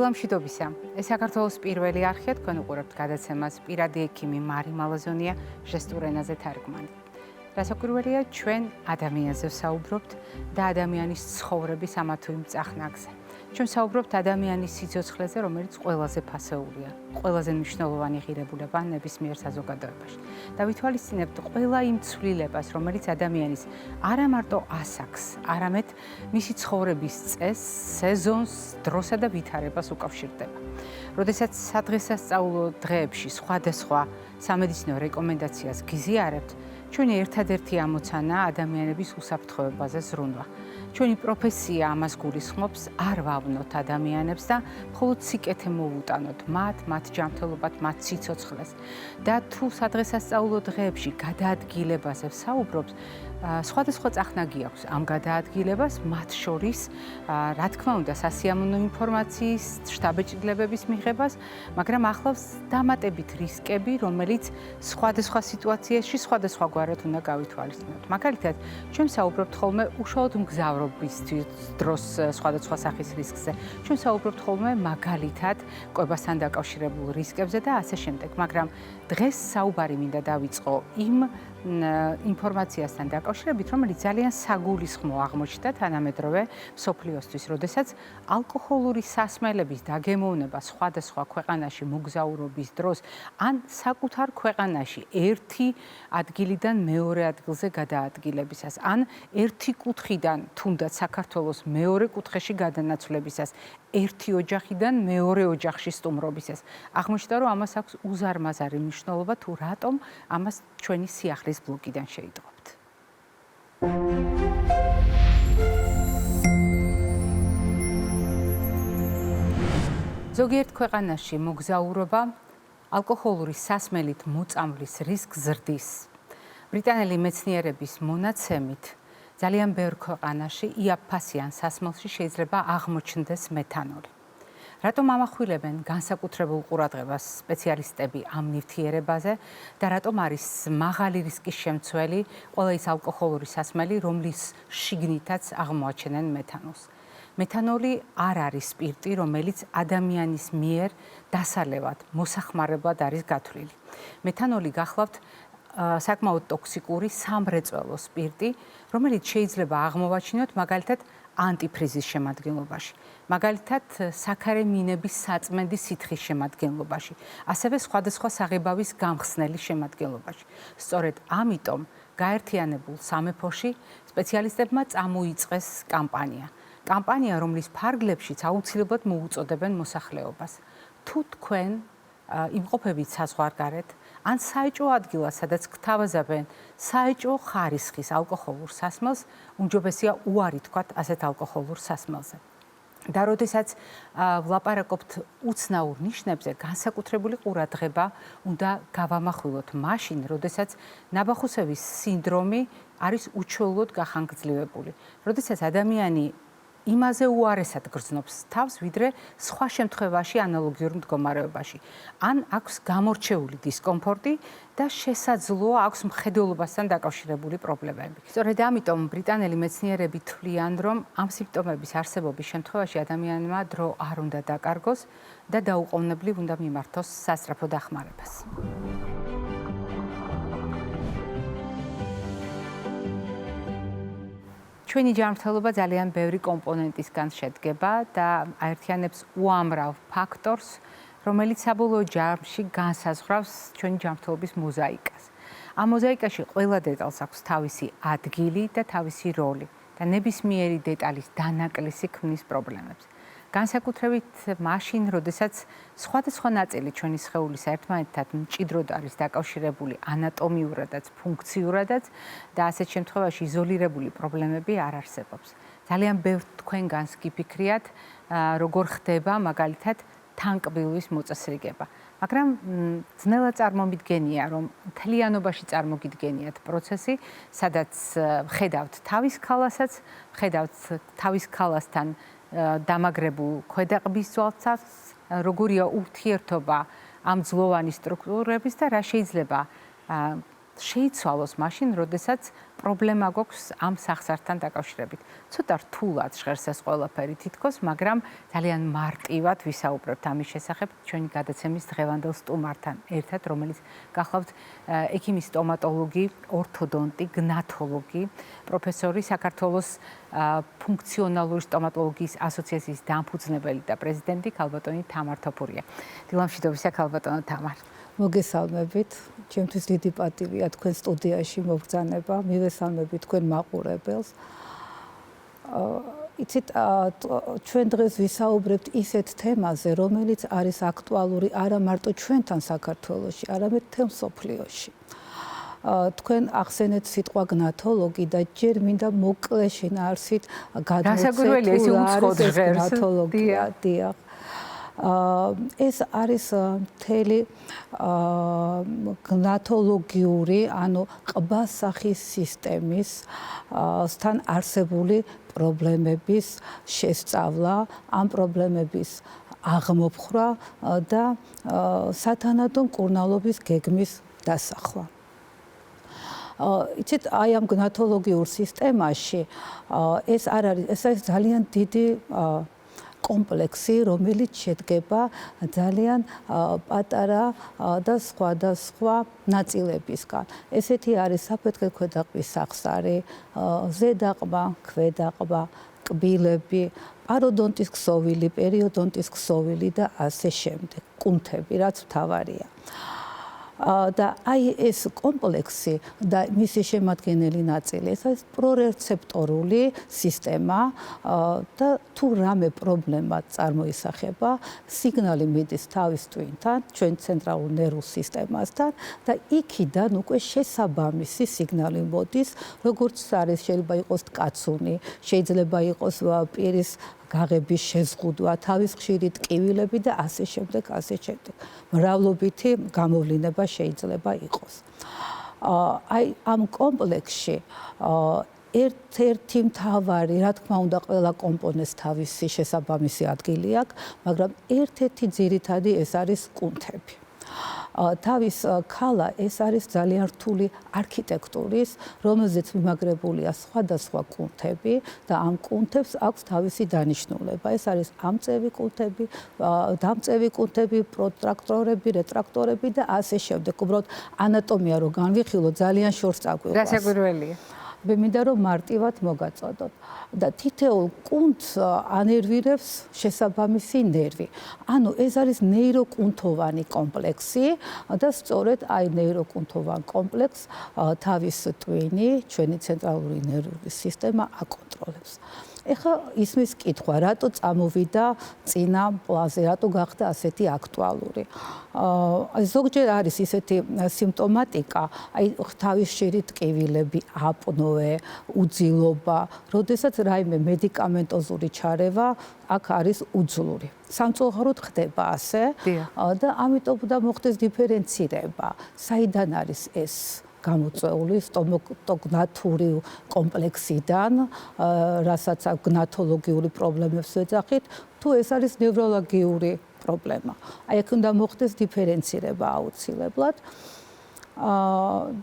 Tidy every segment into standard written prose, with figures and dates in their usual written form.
დილამშვიდობისა. ეს საქართველოს პირველი არხია, თქვენ უყურებთ გადაცემას პირადი ექიმი მარი მალაზონია, ჟესტურ ენაზე თარგმანი. რასაკვირველია, ჩვენ ადამიანზე ვსაუბრობთ და ადამიანის ცხოვრების ამა თუ იმ წახნაგზე. ჩვენ ვსაუბრობთ ადამიანის სიცოცხლეზე, რომელიც ყველაზე ფასეულია, ყველაზე მნიშვნელოვანი ღირებულება ნებისმიერ საზოგადოებაში. და ვითვალისწინებთ ყველა იმ ცვლილებას, რომელიც ადამიანის არა მარტო ასაკს, არამედ მისი ცხოვრების წესს, სეზონს, დროსა და ვითარებას უკავშირდება. როდესაც სადღესასწაულო დღეებში სხვადასხვა სამედიცინო რეკომენდაციას გიზიარებთ, ჩვენი ერთადერთი ამოცანა ადამიანების უსაფრთხოებაზე ზრუნვა. ჩვენი პროფესია ამას გულისხმობს, არ ვავნოთ ადამიანებს და მხოლოდ სიკეთე მოვუტანოთ მათ ჯანმრთელობათ, მათ სიცოცხლეს. და თუ სადღესასწაულო დღეებში გადაადგილებაზე ვსაუბრობთ, სხვადასხვა წახნაგი აქვს ამ გადაადგილებას, მათ შორის, რა თქმა უნდა, სასიამოვნო ინფორმაციის, შთაბეჭდილებების მიღებას, მაგრამ ახლავს დამატებით რისკები, რომელიც სხვადასხვა სიტუაციაში სხვადასხვაგვარად უნდა გავითვალისწინოთ. მაგალითად, ჩვენ ვსაუბრობთ ხოლმე უშუალოდ მგზავრობის დროს სხვადასხვა სახის რისკზე. ჩვენ ვსაუბრობთ ხოლმე მაგალითად კვებასთან დაკავშირებულ რისკებზე და ასე შემდეგ, მაგრამ დღეს საუბარი მინდა დავიწყო იმ ინფორმაციასთან დაკავშირებით, რომელიც ძალიან საგულისხმო აღმოჩნდა თანამედროვე მსოფლიოსთვის, როდესაც ალკოჰოლური სასმელების დაგემოვნება სხვადასხვა ქვეყანაში მოგზაურობის დროს, ან საკუთარ ქვეყანაში ერთი ადგილიდან მეორე ადგილზე გადაადგილებისას, ან ერთი კუთხიდან თუნდაც საქართველოს მეორე კუთხეში გადანაცვლებისას, ერთი ოჯახიდან მეორე ოჯახში სტუმრობისას. აღმოჩნდა, რომ ამას აქვს უზარმაზარი მნიშვნელობა, თუ რატომ ამას ჩვენი სიახლის ბლოგიდან შეიტყობთ. ზოგიერთ ქვეყანაში მოგზაურობა ალკოჰოლური სასმელით მოწამვლის რისკს ზრდის. ბრიტანელი მეცნიერების მონაცემით, ძალიან ბევრ ქვეყანაში იაფფასიან სასმელში შეიძლება აღმოჩნდეს მეთანოლი. რატომ ამახვილებენ განსაკუთრებულ ყურადღებას სპეციალისტები ამ ნივთიერებაზე და რატომ არის მაღალი რისკის შემცველი ყველა ის ალკოჰოლური სასმელი, რომლის შიგნითაც აღმოაჩენენ მეთანოლს. მეთანოლი არ არის სპირტი, რომელიც ადამიანის მიერ დასალევად, მოსახმარებლად არის გათვლილი. მეთანოლი გახლავთ საკმაოდ ტოქსიკური სამრეწველო სპირტი, რომელიც შეიძლება აღმოვაჩინოთ მაგალითად ანტიფრიზის შემადგენლობაში, მაგალითად საქარე მინების საწმენდის სითხის შემადგენლობაში, ასევე სხვადასხვა საღებავის გამხსნელის შემადგენლობაში. სწორედ ამიტომ გაერთიანებულ სამეფოში სპეციალისტებმა წამოიწყეს კამპანია, რომლის ფარგლებშიც აუცილებლად მოუწოდებენ მოსახლეობას. თუ თქვენ იმყოფებით საზღვარგარეთ, ან საეჭვო ადგილას, სადაც გთავაზებენ საეჭვო ხარისხის ალკოჰოლურ სასმელს, უმჯობესია უარი თქვათ ასეთ ალკოჰოლურ სასმელზე. და როდესაც ვლაპარაკობთ უცნაურ ნიშნებზე, განსაკუთრებული ყურადღება უნდა გავამახვილოთ მაშინ, როდესაც ნაბახუსევის სინდრომი არის უჩვეულოდ გახანგრძლივებული. როდესაც ადამიანი იმაზე უარესად გრძნობს თავს, ვიდრე სხვა შემთხვევაში ანალოგიურ მდგომარეობაში. ან აქვს გამორჩეული დისკომფორტი და შესაძლოა აქვს მხედველობასთან დაკავშირებული პრობლემები. სწორედ ამიტომ ბრიტანელი მეცნიერები თვლიან, რომ ამ სიმპტომების არსებობის შემთხვევაში ადამიანმა დრო არ უნდა დაკარგოს და დაუყოვნებლივ უნდა მიმართოს სასწრაფო დახმარებას. ჩვენი ჯანმრთელობა ძალიან ბევრი კომპონენტისგან შედგება და აერთიანებს უამრავ ფაქტორს, რომელიც საბოლოო ჯამში განსაზღვრავს ჩვენი ჯანმრთელობის მოზაიკას. ამ მოზაიკაში ყველა დეტალს აქვს თავისი ადგილი და თავისი როლი და ნებისმიერი დეტალის დანაკლისი ქმნის პრობლემებს. განსაკუთრებით მაშინ, როდესაც სხვადასხვა ნაწილი ჩვენი სხეულის ერთმანეთთან მჭიდროდ არის დაკავშირებული ანატომიურადაც, ფუნქციურადაც და ასეთ შემთხვევაში იზოლირებული პრობლემები არ არსებობს. ძალიან ბევრ თქვენგანს გიფიქრიათ, როგორ ხდება მაგალითად თანკბილვის მოწესრიგება. მაგრამ ძნელად წარმომიდგენია, რომ მთლიანობაში წარმოგიდგენიათ პროცესი, სადაც ხედავთ თავის ქალასაც, ხედავთ თავის ქალასთან დამაგრებულ ქვედაყბის ძვალცას, როგორია ურთიერთობა ამ ძლოვანი სტრუქტურების და რა შეიძლება შეიცვალოს მაშინ, როდესაც პრობლემა გვაქვს ამ სახსართან დაკავშირებით. ცოტა რთულად ჟღერს ეს ყველაფერი თითქოს, მაგრამ ძალიან მარტივად ვისაუბრებთ ამის შესახებ ჩვენი გადაცემის დღევანდელ სტუმართან ერთად, რომელიც გახლავთ ექიმი სტომატოლოგი, ორთოდონტი, გნათოლოგი, პროფესორი, საქართველოს ფუნქციონალური სტომატოლოგიის ასოციაციის დამფუძნებელი და პრეზიდენტი ქალბატონი თამარ თოფურია. დილამშვიდობისა ქალბატონო თამარ. მოგესალმებით. ჩემთვის დიდი პატივია თქვენ სტუდიაში მოგბრძანება. მივესალმებით თქვენ მაყურებელს. იცით, ჩვენ დღეს ვისაუბრებთ ისეთ თემაზე, რომელიც არის აქტუალური არა მარტო ჩვენთან საქართველოში, არამედ მთელ მსოფლიოში. თქვენ ახსენეთ სიტყვა გნათოლოგი და ჯერ მინდა მოკლე შინაარსით გადმოვცეთ გნათოლოგია. დიახ. ეს არის მთელი გნათოლოგიური, ანუ ყბასახის სისტემის თან არსებული პრობლემების შესწავლა, ამ პრობლემების აღმოფხვრა და სათანადო მკურნალობის გეგმის დასახვა. იცით, აი ამ გნათოლოგიურ სისტემაში ეს არის ძალიან დიდი კომპლექსი, რომელიც შედგება ძალიან პატარა და სხვადასხვა ნაწილებისგან. ესეთი არის საფეთქე ქვედაყბის სახსარი, ზედაყბა, ქვედაყბა, კბილები, პაროდონტის ქსოვილი, პერიოდონტის ქსოვილი და ასე შემდეგ, კუნთები, რაც მთავარია. და აი ეს კომპლექსი და მისი შემადგენელი ნაწილი, ეს არის პრორეცეპტორული სისტემა და თუ რამე პრობლემა წარმოისახება, სიგნალი მიდის თავის ტვინთან, ჩვენ ცენტრალურ ნერვულ სისტემასთან და იქიდან უკვე შესაბამისი სიგნალი მოდის, როგორც არის, შეიძლება იყოს ტკაცუნი, შეიძლება იყოს პირის გაღების შეზღუდვა, თავის ხშირი ტკივილები და ასე შემდეგ, ასე შემდეგ. მრავლობითი გამოვლინება შეიძლება იყოს. აი ამ კომპლექსში ერთ-ერთი მთავარი, რა თქმა უნდა, ყველა კომპონენტს თავისი შესაბამისი ადგილი აქვს, მაგრამ ერთ-ერთი ძირითადი ეს არის კუნთები. თავის ქალა ეს არის ძალიან რთული არქიტექტურის, რომელზეც მიმაგრებულია სხვადასხვა კუნთები და ამ კუნთებს აქვს თავისი დანიშნულება. ეს არის ამწევი კუნთები, დამწევი კუნთები, პროტრაქტორები, რეტრაქტორები და ასე შემდეგ. უბრალოდ ანატომია რო განვიხილოთ, ძალიან შორს წაგვიყვანს. გასაკვირველია. მე მინდა რომ მარტივად მოგაწოდოთ და თითოეულ კუნთს ანერვირებს შესაბამისი ნერვი. ანუ ეს არის ნეიროკუნთოვანი კომპლექსი და სწორედ აი ნეიროკუნთოვან კომპლექსს თავის ტვინი, ჩვენი ცენტრალური ნერვული სისტემა აკონტროლებს. ეხლა ისმის კითხვა, რატო წამოვიდა წინა პლანზე, რატო გახდა ასეთი აქტუალური. ზოგჯერ არის ისეთი სიმპტომატიკა, აი თავის ხშირი ტკივილები, აპნოე, უძილობა, როდესაც რაიმე მედიკამენტოზური ჩარევა აქ არის უძლური. სამწუხაროდ ხდება ასე და ამიტომ უნდა მოხდეს დიფერენცირება, საიდან არის ეს გამოწვეული სტომატოგნათური კომპლექსიდან, რასაც გნათოლოგიური პრობლემებს ვეძახით, თუ ეს არის ნევროლოგიური პრობლემა. აი აქ უნდა მოხდეს დიფერენცირება აუცილებლად.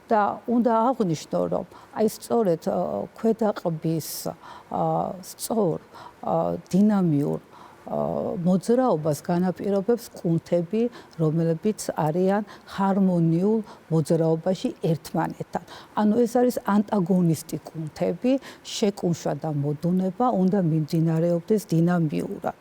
და უნდა აღვნიშნო, რომ აი სწორედ ქვედაყბის სწორ დინამიურ მოძრაობას განაპირობებს კუნთები, რომლებიც არიან ჰარმონიულ მოძრაობაში ერთმანეთთან. ანუ ეს არის ანტაგონისტი კუნთები, შეკუმშვა და მოდუნება უნდა მიმდინარეობდეს დინამიურად.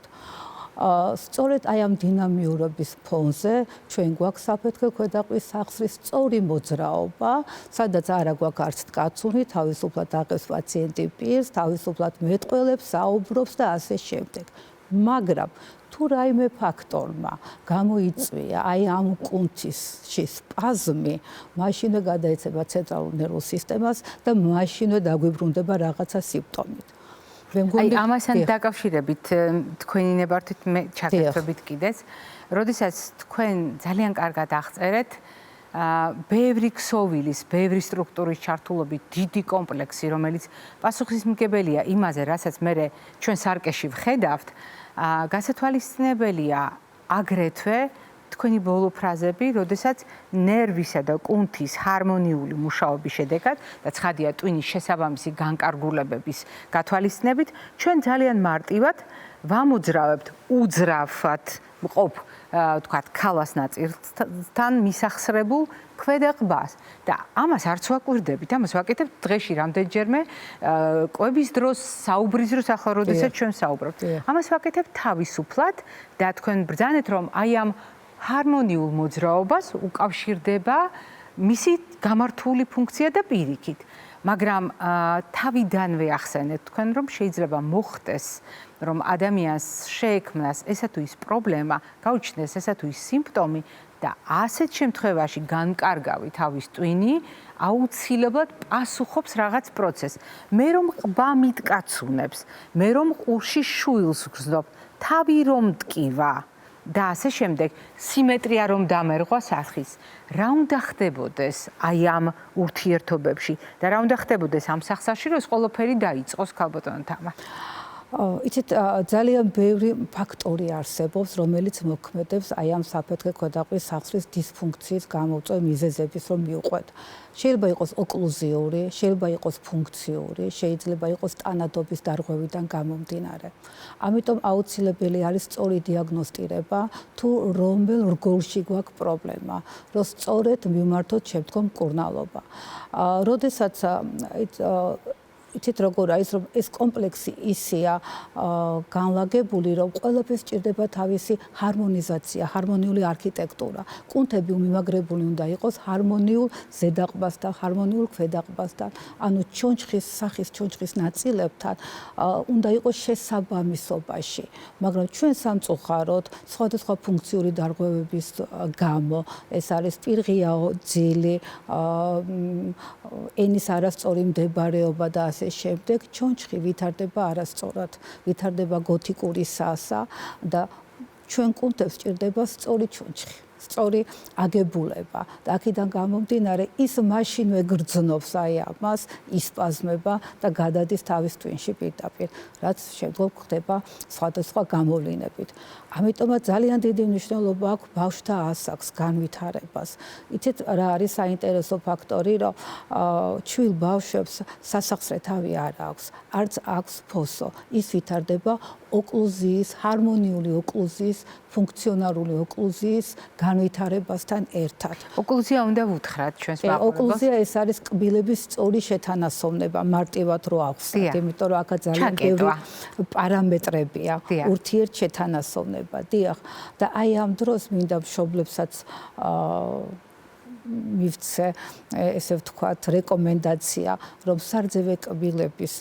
სწორედ აი ამ დინამიურობის ფონზე ჩვენ გვაქვს საფეთქე ქვედაყბის სახსრის სწორი მოძრაობა, სადაც არა გვაქვს არც ტკაცუნი, თავისუფლად აღებს პაციენტი პირს, თავისუფლად მეტყველებს, საუბრობს და ასე შემდეგ. მაგრამ თუ რაიმე ფაქტორმა გამოიწვია აი ამ კუნთში სპაზმი, მაშინვე გადაეცემა ცენტრალურ ნერვულ სისტემას და მაშინვე დაგვიბრუნდება რაღაცა სიმპტომით. აი ამასთან დაკავშირებით თქვენი ნებართვით მე ჩაკეთებით კიდეც, როდესაც თქვენ ძალიან კარგად აღწერეთ ბევრი ქსოვილის, ბევრი სტრუქტურის ჩართულობით დიდი კომპლექსი, რომელიც პასუხისმგებელია იმაზე, რასაც მე ჩვენ სარკეში ვხედავთ, გასათვალისწინებელია აგრეთვე თქვენი ბოლო ფრაზები, როდესაც ნერვისა და კუნთის ჰარმონიული მუშაობის შედეგად და ცხადია ტვინის შესაბამისი განკარგულებების გათვალისწინებით, ჩვენ ძალიან მარტივად ვამოძრავებთ უძრავად მყოფ თქვათ ქალას ნაწილთან მისახსრებულ ქვედა ყბას და ამას არც ვაკვირდებით, ამას ვაკეთებთ დღეში რამდენჯერმე კვების დროს, საუბრის დროს, ახლა როდესაც ჩვენ საუბრობთ. ამას ვაკეთებთ თავისუფლად და თქვენ ბრძანეთ, რომ აი ამ ჰარმონიულ მოძრაობას უკავშირდება მისი გამართული ფუნქცია და პირიქით. მაგრამ თავიდანვე ახსენეთ თქვენ, რომ შეიძლება მოხდეს, რომ ადამიანს შეექმნას ესა თუ ის პრობლემა, გაუჩნდეს ესა თუ ის სიმპტომი და ასეთ შემთხვევაში განკარგავი თავის ტვინი აუცილებლად პასუხობს რაღაც პროცესს. მე რომ ყბა მიტკაცუნებს, მე რომ ყურში შუილს ვგრძნობ, თავი რომ მტკივა და ასე შემდეგ, სიმეტრია რომ დამერღვა სახის. რა უნდა ხდებოდეს აი ამ ურთიერთობებში და რა უნდა ხდებოდეს ამ სახსაში, რომ ეს ყველაფერი დაიწყოს ქალბატონო თამა? იცით, ძალიან ბევრი ფაქტორი არსებობს, რომელიც მოქმედებს აი ამ საფეთქე ქვედაყბის სახსრის დისფუნქციის გამომწვევ მიზეზების რომ მივყვეთ. შეიძლება იყოს ოკლუზიური, შეიძლება იყოს ფუნქციური, შეიძლება იყოს ტანადობის დარღვევიდან გამომდინარე. ამიტომ აუცილებელი არის სწორი დიაგნოსტირება, თუ რომელ რგოლში გვაქვს პრობლემა, რომ სწორედ მივმართოთ შემდგომ მკურნალობა. როდესაც იცით როგორ არის, რომ ეს კომპლექსი ისეა განლაგებული, რომ ყველაფერს სჭირდება თავისი ჰარმონიზაცია, ჰარმონიული არქიტექტურა. კუნთები უმიმაგრებული უნდა იყოს ჰარმონიულ ზედაყბასთან, ჰარმონიულ ქვედაყბასთან, ანუ ჩონჩხის სახის ჩონჩხის ნაწილებთან უნდა იყოს შესაბამისობაში. მაგრამ ჩვენ სამწუხაროდ სხვადასხვა ფუნქციური დარღვევების გამო, ეს არის პირღიაო, ძილი, ენის არასწორი მდებარეობა და ასე შემდეგ ჩონჩხი ვითარდება არასწორად, ვითარდება გოთიკური სასა და ჩვენ კუნთებს სჭირდება სწორი ჩონჩხი, სწორი აგებულება და აქედან გამომდინარე ის მაშინვე გრძნობს აი ამას, ისპაზმება და გადადის თავის ტვინში პირდაპირ, რაც შემდგომ ხდება სხვადასხვა გამოვლინებით. ამიტომაც ძალიან დიდი მნიშვნელობა აქვს ბავშვთა ასაკს, განვითარებას. იცით რა არის საინტერესო ფაქტორი, რომ ჩვილ ბავშვებს სასახსრე თავი არ აქვს, არც აქვს ფოსო. ის ვითარდება ოკლუზიის, ჰარმონიული ოკლუზიის, ფუნქციონალური ოკლუზიის განვითარებასთან ერთად. ოკლუზია უნდა ვუთხრათ ჩვენს მაყურებელს. ოკლუზია ეს არის კბილების სწორი შეთანასოვნება, მარტივად რო ახსნათ, იმიტომ რომ აქ ძალიან ბევრი პარამეტრებია, ურთიერთშეთანასოვნება. დიახ, და აი ამ დროს მინდა მშობლებსაც მივცე, ესე ვთქვათ, რეკომენდაცია, რომ სარძევე კბილების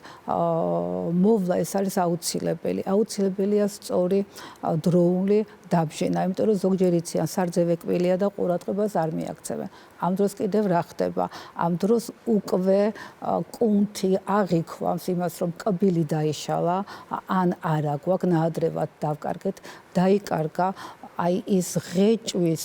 მოვლა ეს არის აუცილებელი. აუცილებელია სწორი დროული დაბჟენა, იმიტომ რომ ზოგჯერ იციან სარძევე კბილია და ყურადღებას არ მიაქცევენ. ამ დროს კიდევ რა ხდება? ამ დროს უკვე კუნთი აღიქვამს იმას, რომ კბილი დაიშალა, ან არა გვაქვს ნაადრევად დავკარგეთ, დაიკარგა აი ის ღეჭვის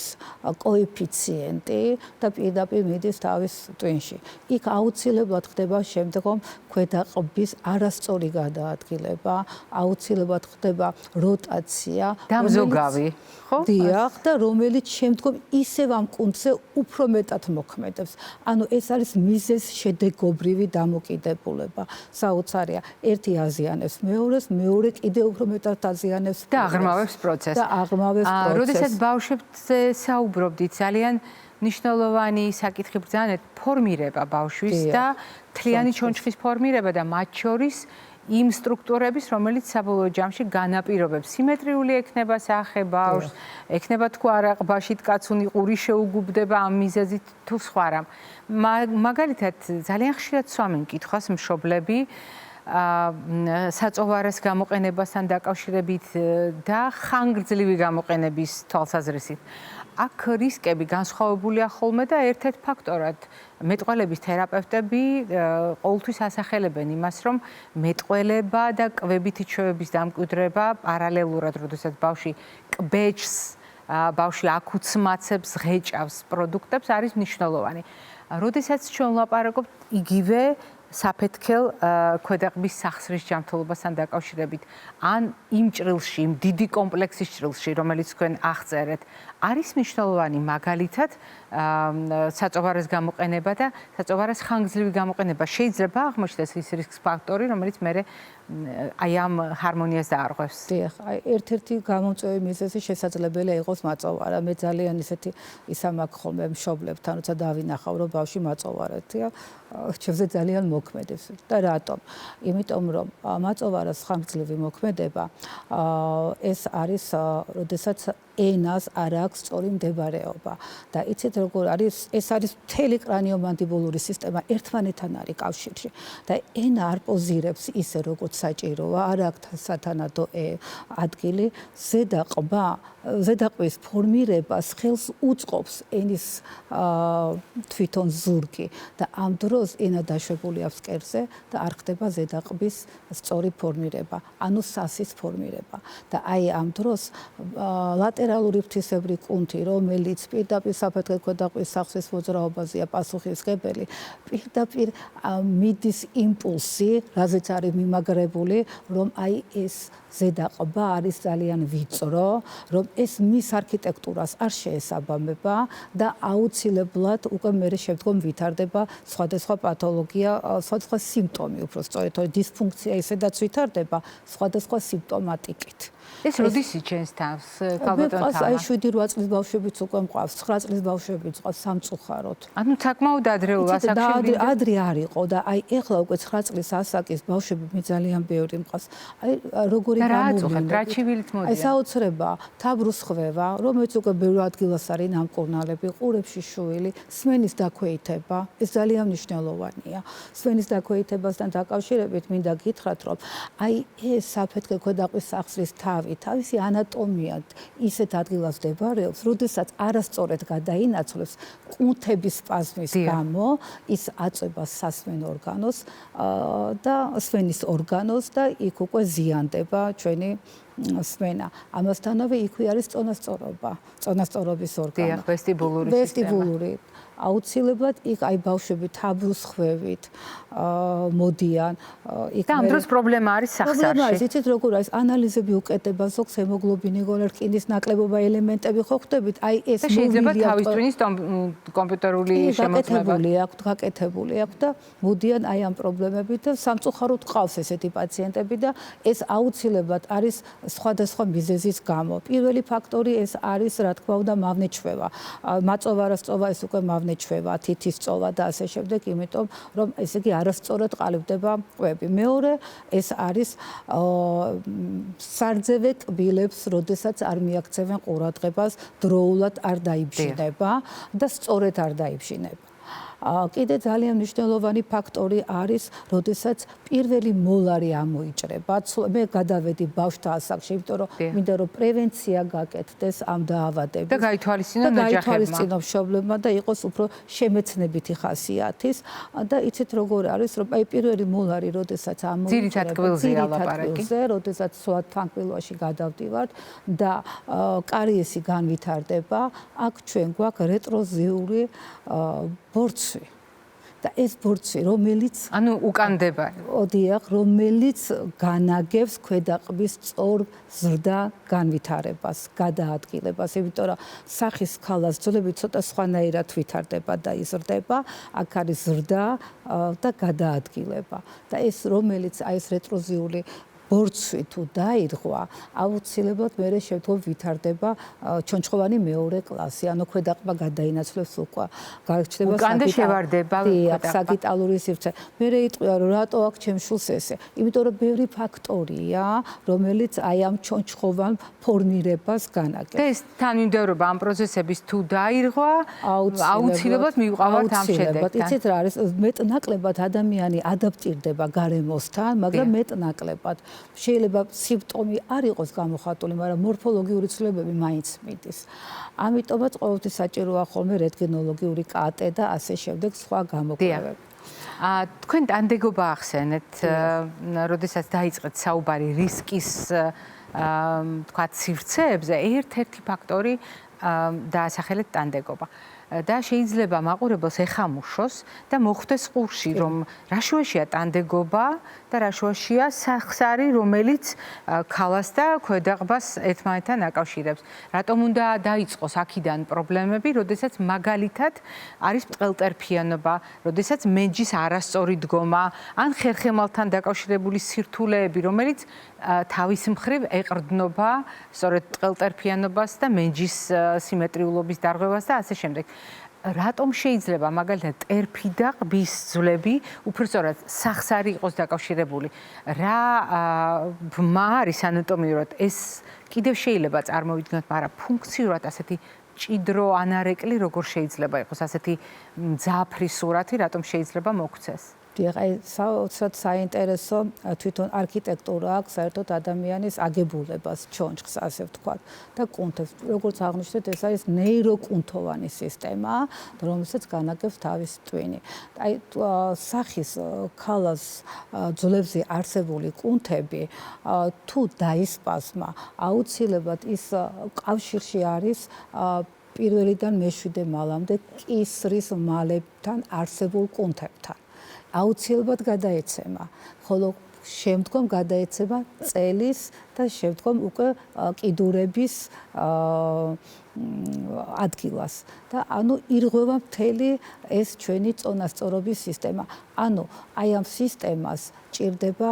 კოეფიციენტი და პირდაპირ მიდის თავის ტვინში. იქ აუცილებლად ხდება შემდგომ ქვედაყბის არასწორი გადაადგილება, აუცილებლად ხდება როტაცია, დამზოგავი, ხო? დიახ, და რომელიც შემდგომ ისევ ამ კუნთზე უფრო მეტად მოქმედებს. ანუ ეს არის მიზეზ შედეგობრივი დამოკიდებულება. საოცარია, ერთი აზიანებს მეორეს, მეორე კიდევ უფრო მეტად აზიანებს და აღრმავებს პროცესს. და აღრმავებს პროცესს. როდესაც ბავშვებზე საუბრობდით, ძალიან მნიშვნელოვანი საკითხი ბრძანეთ ფორმირება ბავშვის და თლიანი ჩონჩხის ფორმირება და მათ შორის იმ სტრუქტურების, რომელიც საბოლოო ჯამში განაპირობებს სიმეტრიული ექნება სახე ბავშვს, ექნება თუ არა ყბაში ткаცუნი ყური შეუგუბდება ამ მიზეზით თუ სხვა რამ. მაგალითად, ძალიან ხშირად სვამენ კითხვას მშობლები საწოვარას გამოყენებასთან დაკავშირებით და ხანგრძლივი გამოყენების თვალსაზრისით. აქ რისკები განსხვავებულია ხოლმე და ერთ-ერთ ფაქტორად მეტყველების თერაპევტები ყოველთვის ასახელებენ იმას, რომ მეტყველება და კვებითი ჩვევების დამკვიდრება პარალელურად, როდესაც ბავშვი კვბეჭს, ბავშვი აკუცმაცებს, ღეჭავს პროდუქტებს, არის მნიშვნელოვანი. როდესაც ჩვენ ვლაპარაკობთ იგივე საფეთქელ ქვედაყბის სახსრის ჯანმრთელობასთან დაკავშირებით ან იმ ჭრილში, იმ დიდი კომპლექსის ჭრილში, რომელიც თქვენ აღწერეთ, არის მნიშვნელოვანი მაგალითად საწოვარეს გამოყენება და საწოვარეს ხანგრძლივი გამოყენება. შეიძლება აღმოჩნდეს ის რისკ ფაქტორი, რომელიც მე აი ამ ჰარმონიას დაარღვევს. დიახ, აი ერთ-ერთი გამომწვევი მიზეზი შესაძლებელია იყოს მაწოვარა. მე ძალიან ისეთი ისა მაქვს ხოლმე მშობლებთან, როცა დავინახავ, რომ ბავშვი მაწოვარეთია, ჩემზე ძალიან მოქმედებს. და რატომ? იმიტომ რომ მაწოვარას ხანგრძლივი მოქმედება ეს არის, როდესაც ენას არ აქვს სწორი მდებარეობა და იცით როგორ არის, ეს არის მთელი კრანიომანდიბულური სისტემა ერთმანეთთან არის კავშირში და ენა არ პოზირებს ისე როგორც საჭიროა, არ აქვს სათანადო ადგილი, ზედაყბის ფორმირებას ხელს უწყობს ენის თვითონ ზურგი და ამ დროს ენა დაშვებული აქვს მკერდზე და არ ხდება ზედაყბის სწორი ფორმირება, ანუ სასის ფორმირება და აი ამ დროს ლატერალური ფრთისებრი კუნთი, რომელიც პირდაპირ საფეთქე ქვედაყბის სახსრის მოძრაობაზეა პასუხისმგებელი, პირდაპირ მიდის იმპულსი, რაზეც არის მიმაგრებული, რომ აი ეს ზედაყბა არის ძალიან ვიწრო, რომ ეს მის არქიტექტურას არ შეესაბამება და აუცილებლად უკვე მერე შემდგომ ვითარდება სხვადასხვა პათოლოგია, სხვადასხვა სიმპტომი, უფრო სწორედ, დისფუნქცია ისედაც ვითარდება სხვადასხვა სიმპტომატიკით. ეს როდის იჩენს თავს? მყავს აი 7-8 წლის ბავშვებიც უკვე მყავს, 9 წლის ბავშვებიც მყავს სამწუხაროდ. ანუ საკმაოდ ადრეულ ასაკში ადრე არ იყო და აი ეხლა უკვე 9 წლის ასაკის ბავშვები მე ძალიან ბევრი მყავს. აი როგორი გამოვლენა, რა ჩივილით მოდიან? აი საოცრება, თაბრუს ხვევა, რომელიც უკვე ბევრ ადგილას არის ნამკურნალები, ყურებში შუვილი, სმენის დაქვეითება, ეს ძალიან მნიშვნელოვანია. სმენის დაქვეითებასთან დაკავშირებით მინდა გითხრათ, რომ აი ეს საფეთქე ქვედაყბის სახსრის თავისი ანატომია ისეთ ადგილას მდებარეობს, როდესაც არასწორად გადაინაცვლებს კუნთების სპაზმის გამო, ის აწვება სასმენ ორგანოს და სმენის ორგანოს და იქ უკვე ზიანდება ჩვენი სმენა. ამასთანავე იქვე არის წონასწორობა, წონასწორობის ორგანო. დიახ, ვესტიბულური აუცილებლად იქ აი ბავშვები თაბრუს ხვევით მოდიან. და ამ დროს პრობლემა არის სახსარში. პრობლემა არის, იცით როგორ არის, ანალიზები უკეთება, ზოგს ჰემოგლობინი, გოლერკინის ნაკლებობა ელემენტები ხო ხვდებით, აი ეს შეიძლება თავის ტვინის კომპიუტერული შემოწმება. გაკეთებული აქვს და მოდიან აი ამ პრობლემებით და სამწუხაროდ ყავს ესეთი პაციენტები და ეს აუცილებლად არის სხვადასხვა მიზეზის გამო. პირველი ფაქტორი ეს არის, რა თქმა უნდა, მავნეჩვევა. მაწოვარას წოვა ეს უკვე მავნეჩვევა, თითის წოვა და ასე შემდეგ, იმიტომ რომ ესე იგი არასწორად ყალიბდება ყვები. მეორე ეს არის სარძევე კბილებს, როდესაც არ მიაქცევენ ყურადღებას, დროულად არ დაიბჟინება და სწორედ არ დაიბჟინება. კიდე ძალიან მნიშვნელოვანი ფაქტორი არის, როდესაც პირველი მოლარი ამოიჭრება. მე გადავედი ბავშვთა ასაკში, იმიტომ რომ მინდა რომ პრევენცია გაკეთდეს ამ დაავადების და გაითვალისწინონ ოჯახებმა. მშობლებმა და იყოს უფრო შემეცნებითი ხასიათის და იცით როგორ არის, რომ აი პირველი მოლარი, როდესაც ძირითად კბილზეა ლაპარაკი. როდესაც თვალთანკბილოში გადავდივართ და კარიესი განვითარდება, აქ ჩვენ გვაქვს რეტროზიული ბორცვი. და ეს ბორცვი, რომელიც ანუ უკანდება. დიახ, რომელიც განაგებს ქვედაყბის სწორ ზრდა განვითარებას, გადაადგილებას, იმიტომ რომ სახის ქალას ძვლები ცოტა სხვანაირად ვითარდება და იზრდება, აქ არის ზრდა და გადაადგილება. და ეს რომელიც აი ეს რეტროზიული ბორცვი თუ დაირღვა, აუცილებლად მერე შემდგომ ვითარდება ჩონჩხოვანი მეორე კლასი, ანუ ქვედაყბა გადაინაცვლებს უკვე. გაჩნდება საგიტალური სივრცე. მერე იტყვია რომ რატო აქ ჩემ შულს ესე? იმიტომ რომ ბევრი ფაქტორია, რომელიც აი ამ ჩონჩხოვან ფორმირებას განაგებს. და ეს თანმიმდევრობა ამ პროცესების თუ დაირღვა, აუცილებლად მივყავართ ამ შედეგთან. იცით რა არის, მეტნაკლებად ადამიანი ადაპტირდება გარემოსთან, მაგრამ მეტნაკლებად შეიძლება სიმპტომი არ იყოს გამოხატული, მაგრამ მორფოლოგიური ცვლილებები მაინც მიდის. ამიტომაც ყოველთვის საჭიროა ხოლმე რენტგენოლოგიური კატე და ასე შემდეგ სხვა გამოკვლევები. თქვენ ტანდეგობა ახსენეთ, როდესაც დაიწყეთ საუბარი რისკის თქვა სივრცეებზე, ერთ-ერთი ფაქტორი დაასახელეთ ტანდეგობა. და შეიძლება მაყურებელს ეხამუშოს და მოხვდეს ყურში, რომ რა შუაშია ტანდეგობა და რა შუაშია სახსარი, რომელიც ქალას და ქვედაღბას ერთმანეთთან აკავშირებს. რატომ უნდა დაიწყოს აქედან პრობლემები, როდესაც მაგალითად არის ბრტყელტერფიანობა, როდესაც მენჯის არასწორი დგომა, ან ხერხემალთან დაკავშირებული სირთულეები, რომელიც თავის მხრივ ეყრდნობა სწორედ ბრტყელტერფიანობას და მენჯის სიმეტრიულობის დარღვევას და ასე შემდეგ. რატომ შეიძლება მაგალითად ტერფი და ყბის ძვლები უფრო სწორად სახსარი იყოს დაკავშირებული? რა ბმა არის ანატომიურად? ეს კიდევ შეიძლება წარმოვიდგინოთ, მაგრამ ფუნქციურად ასეთი ჭიდრო ანარეკლი როგორ შეიძლება იყოს, ასეთი მძაფრი სურათი რატომ შეიძლება მოგვცეს? აი საოცრად საინტერესო თვითონ არქიტექტურა აქვს საერთოდ ადამიანის აგებულებას, ჩონჩხს, ასე ვთქვათ, და კუნთებს. როგორც აღნიშნეთ, ეს არის ნეიროკუნთოვანი სისტემა, რომელსაც განაგებს თავის ტვინი. აი სახის ქალას ძვლებზე არსებული კუნთები თუ დაისპაზმა, აუცილებლად ის კავშირში არის პირველიდან მეშვიდე მალამდე კისრის მალებთან არსებულ კუნთებთან. აუცილებლად გადაეცემა, ხოლო შემდგომ გადაეცემა წელის და შემდგომ უკვე კიდურების ადგილას და ანუ ირღვევა მთელი ეს ჩვენი წონასწორობის სისტემა. ანუ აი ამ სისტემას ჭირდება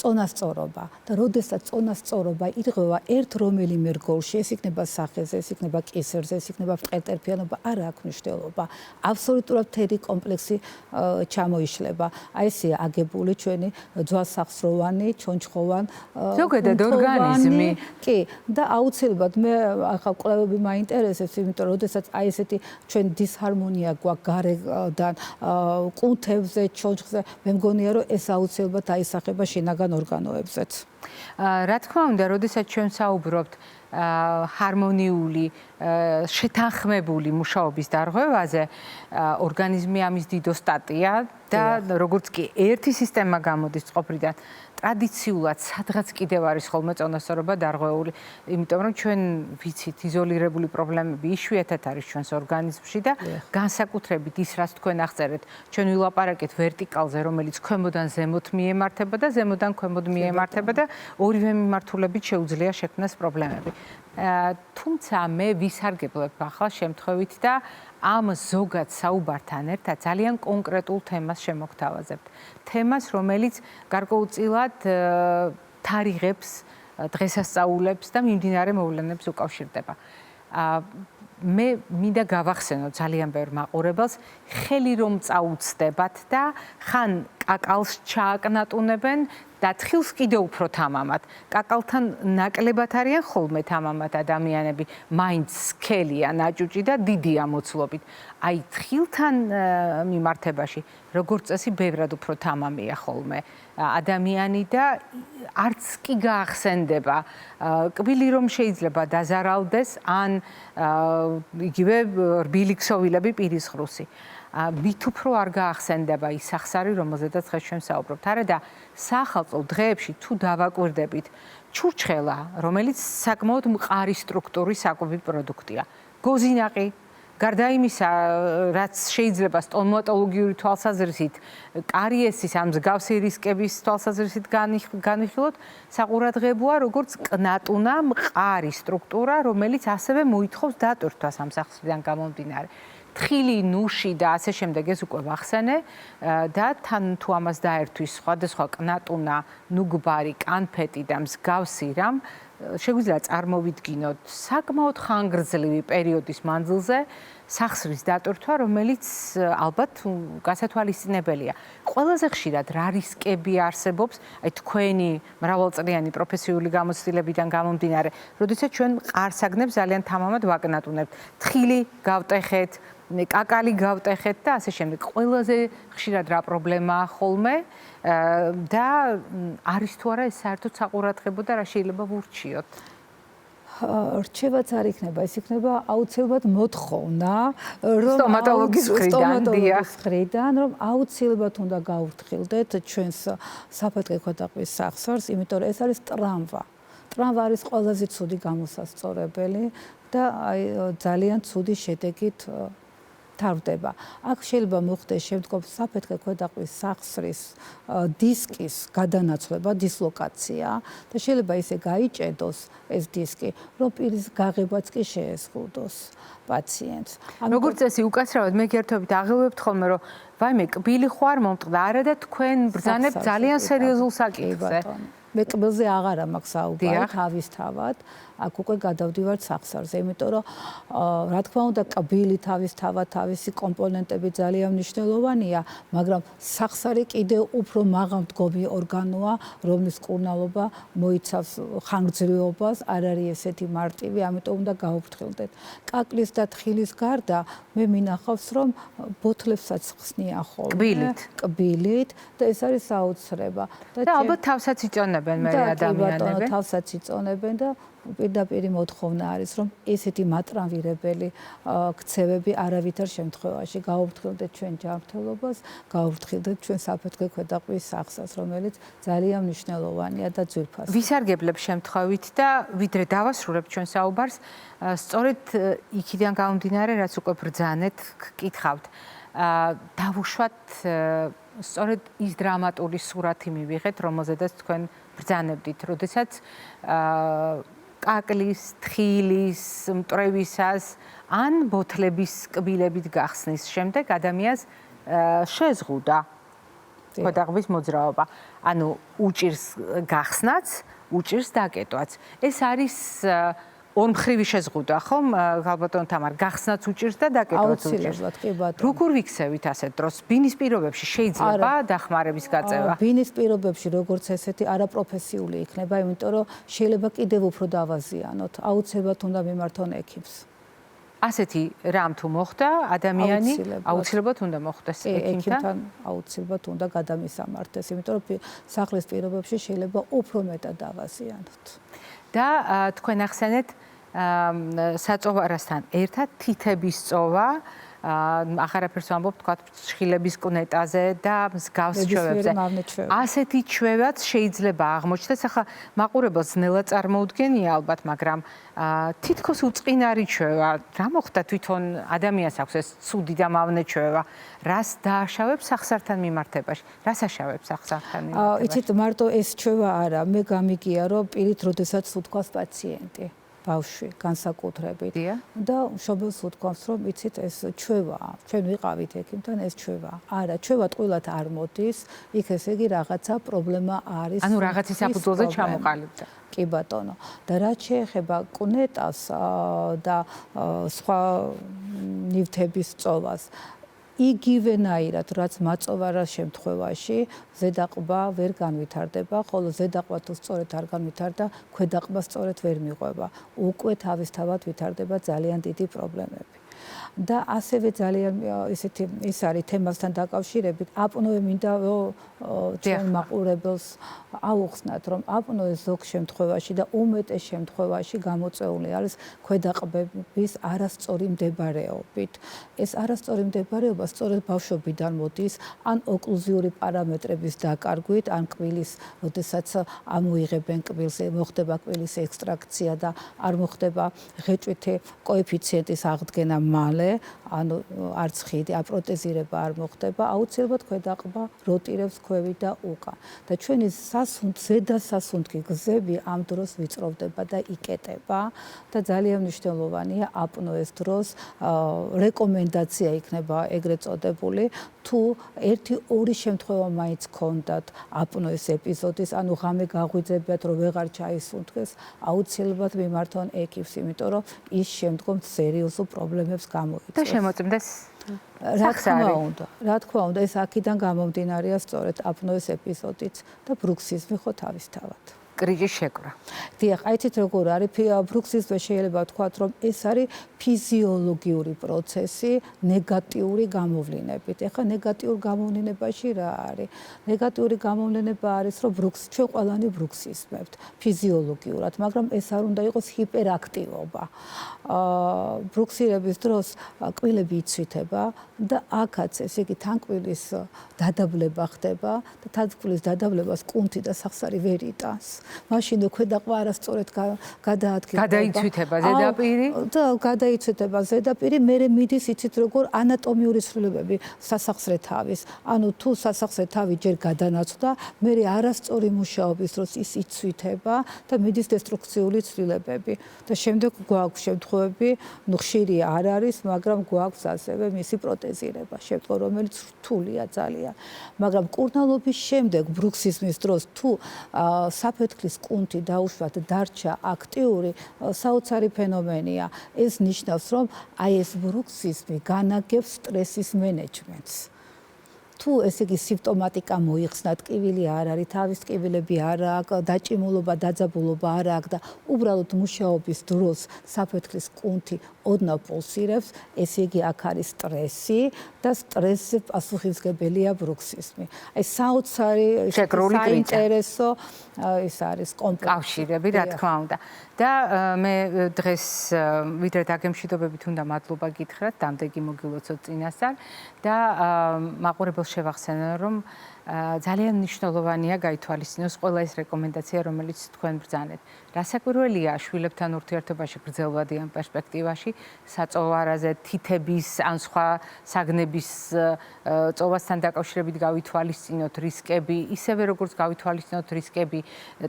წონასწორობა და როდესაც წონასწორობა ირღვევა ერთ რომელიმე რგოლში, ეს იქნება სახეზე, ეს იქნება კისერზე, ეს იქნება ბრტყელტერფიანობა, არ აქვს მნიშვნელობა. აბსოლუტურად მთელი კომპლექსი ჩამოიშლება. აი ესეა აგებული ჩვენი ძვალსახსროვანი, ჩონჩხოვან ზოგადად ორგანიზმი. კი, და აუცილებლად მე ახლა კვლევები მაინტერესებს, იმიტომ რომ როდესაც აი ესეთი ჩვენ დისჰარმონია გვაქვს გარედან კუნთებზე, ჩონჩხზე, მე მგონია რომ ეს აუცილებლად აისახება შინაგან ორგანოებზეც. რა თქმა უნდა, როდესაც ჩვენ საუბრობთ ჰარმონიული, შეთანხმებული მუშაობის დარღვევაზე, ორგანიზმი ამის დიდოსტატია და როგორც კი ერთი სისტემა გამოდის წყობრიდან, ტრადიციულად სადღაც კიდევ არის ხოლმე წონასწორობა დარღვეული, იმიტომ რომ ჩვენ ვიცით იზოლირებული პრობლემები იშვიათად არის ჩვენს ორგანიზმში და განსაკუთრებით ის, რაც თქვენ აღწერეთ, ჩვენ ვილაპარაკეთ ვერტიკალზე, რომელიც ქვემოდან ზემოთ მიემართება და ზემოდან ქვემოთ მიემართება და ორივე მიმართულებით შეუძლია შექმნას პრობლემები. თუმცა მე ვისარგებლებ ახლა შემთხვევით და ამ ზოგად საუბართან ერთად ძალიან კონკრეტულ თემას შემოგთავაზებთ. თემას, რომელიც გარკვეულწილად თარიღებს, დღესასწაულებს და მიმდინარე მოვლენებს უკავშირდება. მე მინდა გავახსენო ძალიან ბევრ მაყურებელს, ხელი რომ წაუწდებათ და ხან კაკალს ჩააკნატუნებენ და თხილს კიდევ უფრო თამამად. კაკალთან ნაკლებად არიან ხოლმე თამამად ადამიანები, მაინც სქელია, ნაჭუჭი და დიდია მოცულობით. აი თხილთან მიმართებაში, როგორც წესი, ბევრად უფრო თამამია ხოლმე ადამიანი და არც კი გაახსენდება კბილი რომ შეიძლება დაზარალდეს ან იგივე რბილი ქსოვილები პირის ღრუსი. მით უფრო არ გაახსენდება ის სახსარი, რომელზედაც დღეს ჩვენ საუბრობთ. არა და საახალწლო დღეებში თუ დავაკვირდებით ჩურჩხელა, რომელიც საკმაოდ მყარი სტრუქტურის საკვები პროდუქტია. გოზინაყი, გარდა იმისა, რაც შეიძლება სტომატოლოგიური თვალსაზრისით, კარიესის ან მსგავსი რისკების თვალსაზრისით განვიხილოთ, საყურადღებოა როგორც კნატუნა, მყარი სტრუქტურა, რომელიც ასევე მოითხოვს დატვირთვას ამ სახსრიდან გამომდინარე. თხილი, ნუში და ასე შემდეგ ეს უკვე ვახსენე და თან თუ ამას დაერთვის სხვადასხვა კნატუნა, ნუგბარი, კანფეტი და მსგავსი რამ შეგვიძლია წარმოვიდგინოთ საკმაოდ ხანგრძლივი პერიოდის მანძილზე სახსრის დატვირთვა, რომელიც ალბათ გასათვალისწინებელია. ყველაზე ხშირად რა რისკები არსებობს, აი თქვენი მრავალწლიანი პროფესიული გამოცდილებიდან გამომდინარე, როდესაც ჩვენ მყარსაგნებს ძალიან თამამად ვაკნატუნებთ. თხილი გავტეხეთ, კაკალი გავტეხეთ და ასე შემდეგ. ყველაზე ხშირად რა პრობლემაა ხოლმე და არის თუ არა ეს საერთოდ საყურადღებო და რა შეიძლება ვურჩიოთ? რჩევაც არ იქნება, ეს იქნება აუცილებლად მოთხოვნა, რომ სტომატოლოგის მხრიდან, რომ აუცილებლად უნდა გავურთხილდეთ ჩვენს საფეთქე ქვეტყვის სახსარს, იმიტომ რომ ეს არის ტრამვა. ტრამვა არის ყველაზე ცუდი გამოსასწორებელი და აი ძალიან ცუდი შედეგით თავდება. აქ შეიძლება მოხდეს შემდგომ საფეთქე ქვედაყრის სახსრის დისკის გადანაცვლება, დისლოკაცია და შეიძლება ისე გაიჭედოს ეს დისკი, რომ პირის გაღებაც კი შეეზღუდოს პაციენტს. როგორც წესი უკაცრავად მე გერთობით აღელვებთ ხოლმე რომ ვაიმე კბილი ხო არ მომტყდა არა და თქვენ ბრძანებთ ძალიან სერიოზულ საკითხზე. მე კბილზე აღარა მაქვს საუბარი თავისთავად. აქ უკვე გადავდივართ სახსარზე, იმიტომ რომ რა თქმა უნდა კბილი თავისთავად თავისი კომპონენტები ძალიან მნიშვნელოვანია, მაგრამ სახსარი კიდევ უფრო მაღალმდგომი ორგანოა, რომლის მკურნალობა მოიცავს ხანგრძლივობას, არ არის ესეთი მარტივი, ამიტომ უნდა გაუფრთხილდეთ. კაკლის და თხილის გარდა მე მინახავს, რომ ბოთლებსაც ხსნიან ხოლმე კბილით და ეს არის საოცრება. და ალბათ თავსაც იწონებენ მე ადამიანები. და თავსაც იწონებენ და პირდაპირ მოთხოვნა არის, რომ ესეთი მატრანვირებელი ქცევები არავითარ შემთხვევაში გაუფრთხილდეთ ჩვენ ჯანმრთელობას, გაუფრთხილდეთ ჩვენ საფეთქე ქვედაყრის სახსას, რომელიც ძალიან მნიშვნელოვანია და ძვირფასია. ვისარგებლებ შემთხვევით და ვიდრე დავასრულებთ ჩვენ საუბარს, სწორედ იქიდან გამომდინარე, რაც უკვე ბრძანეთ, გკითხავთ. დავუშვათ სწორედ ის დრამატული სურათი მივიღეთ, რომელზედაც თქვენ ბრძანებდით, როდესაც კაკლის, თხილის, მტვრევისას ან ბოთლების კბილებით გახსნის შემდეგ ადამიანს შეზღუდა ქვედაყრის მოძრაობა. ანუ უჭირს გახსნაც, უჭირს დაკეტვაც. ეს არის ორმხრივი შეზღუდვა, ხომ? გალბატონ თამარ, გახსნაც უჭირს და დაკეტვაც უჭირს. აუცილებლად, კი ბატონო. როგორ ვიქცევით ასეთ დროს? ბინის პირობებში შეიძლება დახმარების გაწევა? ბინის პირობებში როგორც ესეთი არაპროფესიული იქნება, იმიტომ რომ შეიძლება კიდევ უფრო დავაზიანოთ. აუცილებლად უნდა მიმართონ ექიმს. ასეთი რამ თუ მოხდა, ადამიანი აუცილებლად უნდა მოხდეს ექიმთან. აუცილებლად უნდა გადამისამართეს, იმიტომ რომ სახლის პირობებში შეიძლება უფრო მეტად დავაზიანოთ. და თქვენ ახსენეთ საწოვარასთან ერთად თითების წოვა, აღარაფერს ვამბობ თქვა შხილების კუნეტაზე და მსგავს ჩვევებზე. ასეთი ჩვევაც შეიძლება აღმოჩნდეს. ახლა მაყურებელს ძნელად წარმოუდგენია ალბათ, მაგრამ თითქოს უწყინარი ჩვევა. რა მოხდა თვითონ ადამიანს აქვს ეს ცუდი და მავნე ჩვევა? რას დააშავებს სახსართან მიმართებაში? რას აშავებს სახსართან მიმართებაში? იცით, მარტო ეს ჩვევა არა, მე გამიგია, რომ პირით როდესაც უთქვას პაციენტი. ბავშვი განსაკუთრებით და მშობელს უთქვამს, რომ იცით ეს ჩვევაა. ჩვენ ვიყავით ექიმთან, ეს ჩვევაა. არა, ჩვევა ტყუილად არ მოდის, იქ ესე იგი რაღაცა პრობლემა არის. ანუ რაღაცის საფუძველზე ჩამოყალიბდა. კი ბატონო. და რაც შეეხება კუნეტას და სხვა ნივთების წოვას, იგივენაირად, რაც მაწოვარას შემთხვევაში, ზედაყბა ვერ განვითარდება, ხოლო ზედაყბა თუ სწორედ არ განვითარდა, ქვედაყბა სწორედ ვერ მიყვება. უკვე თავისთავად ვითარდება ძალიან დიდი პრობლემები. და ასევე ძალიან ისეთი ის არის თემასთან დაკავშირებით, აპნოე მინდა ჩვენ მაყურებელს აუხსნათ, რომ აპნოე ზოგ შემთხვევაში და უმეტეს შემთხვევაში გამოწვეული არის ქვედაყბების არასწორი მდებარეობით. ეს არასწორი მდებარეობა სწორედ ბავშვობიდან მოდის, ან ოკლუზიური პარამეტრების დაკარგვით, ან კბილის, როდესაც ამოიღებენ კბილს, მოხდება კბილის ექსტრაქცია და არ მოხდება ღეჭვითი კოეფიციენტის აღდგენა მალე, ანუ არც ხიდი, აპროტეზირება არ მოხდება, აუცილებლად ქვედაყბა როტირებს ქვევით და უკან. და ჩვენი ზედა სასუნთქი გზები ამ დროს ვიწროვდება და იკეტება და ძალიან მნიშვნელოვანია აპნოეს დროს რეკომენდაცია იქნება ეგრეთ წოდებული, თუ 1-2 შემთხვევა მაინც ქონდათ აპნოეს ეპიზოდის, ანუ ღამე გაღვიძებიათ, რომ ვეღარ ჩაისუნთქეს, აუცილებლად მიმართონ ექიმს, იმიტომ რომ ის შემდგომ სერიოზულ პრობლემებს გამოიწვევს. და შემოწმდეს რა თქმა უნდა, ეს აქედან გამომდინარეა სწორედ აპნოეს ეპიზოდიც და ბრუქსიზმი ხო თავისთავად. კრიჭის შეკვრა. დიახ, აიცით როგორ არის ბრუქსიზმი შეიძლება ვთქვათ, რომ ეს არის ფიზიოლოგიური პროცესი ნეგატიური გამოვლინებით. ეხლა ნეგატიურ გამოვლინებაში რა არის? ნეგატიური გამოვლინება არის, რომ ჩვენ ყველანი ბრუქსიზმებთ ფიზიოლოგიურად, მაგრამ ეს არ უნდა იყოს ჰიპერაქტივობა. ბრუქსირების დროს კბილები იცვითება და აქაც ესე იგი თანკბილის დადაბლება ხდება და თანკბილის დადაბლებას კუნთი და სახსარი ვერ იტანს. მაშინ ქვედაყვა არასწორად გადაადგილდება. გადაიცვითება ზედაპირი? და გადაიცვითება ზედაპირი, მერე მიდის იცით როგორ ანატომიური ცვლილებები სასახსრე თავის. ანუ თუ სასახსრე თავი ჯერ გადანაცვლა, მერე არასწორი მუშაობის დროს ის იცვითება და მიდის დესტრუქციული ცვლილებები. და შემდეგ გვაქვს შემთხვევები, ხშირი არ არის, მაგრამ გვაქვს ასევე მისი პროტეზირება, შემთხვევა რომელიც რთულია ძალიან. მაგრამ მკურნალობის შემდეგ ბრუქსიზმის დროს თუ საფეთქლის კუნთი დაუშვათ დარჩა აქტიური, საოცარი ფენომენია. ეს ნიშნავს, რომ აი ეს ბრუქსიზმი განაგებს სტრესის მენეჯმენტს. თუ ესე იგი სიმპტომატიკა მოიხსნა, ტკივილი არ არის, თავის ტკივილები არ აქვს, დაჭიმულობა, დაძაბულობა არ აქვს და უბრალოდ მუშაობის დროს საფეთქლის კუნთი ოდნავ პულსირებს, ესე იგი აქ არის სტრესი და სტრესზე პასუხისმგებელია ბრუქსიზმი. აი საოცარი საინტერესო ის არის კავშირები, რა თქმა უნდა. და მე დღეს ვიდრე დაგემშვიდობებით უნდა მადლობა გითხრათ, დამდეგი მოგილოცოთ წინასწარ და მაყურებელს შევახსენო, რომ ძალიან მნიშვნელოვანია გაითვალისწინოს ყველა ეს რეკომენდაცია, რომელიც თქვენ ბრძანეთ. რასაკვირველია, შვილებთან ურთიერთობაში გრძელვადიან პერსპექტივაში საწოვარაზე თითების ან სხვა საგნების წოვასთან დაკავშირებით გავითვალისწინოთ რისკები, ისევე როგორც გავითვალისწინოთ რისკები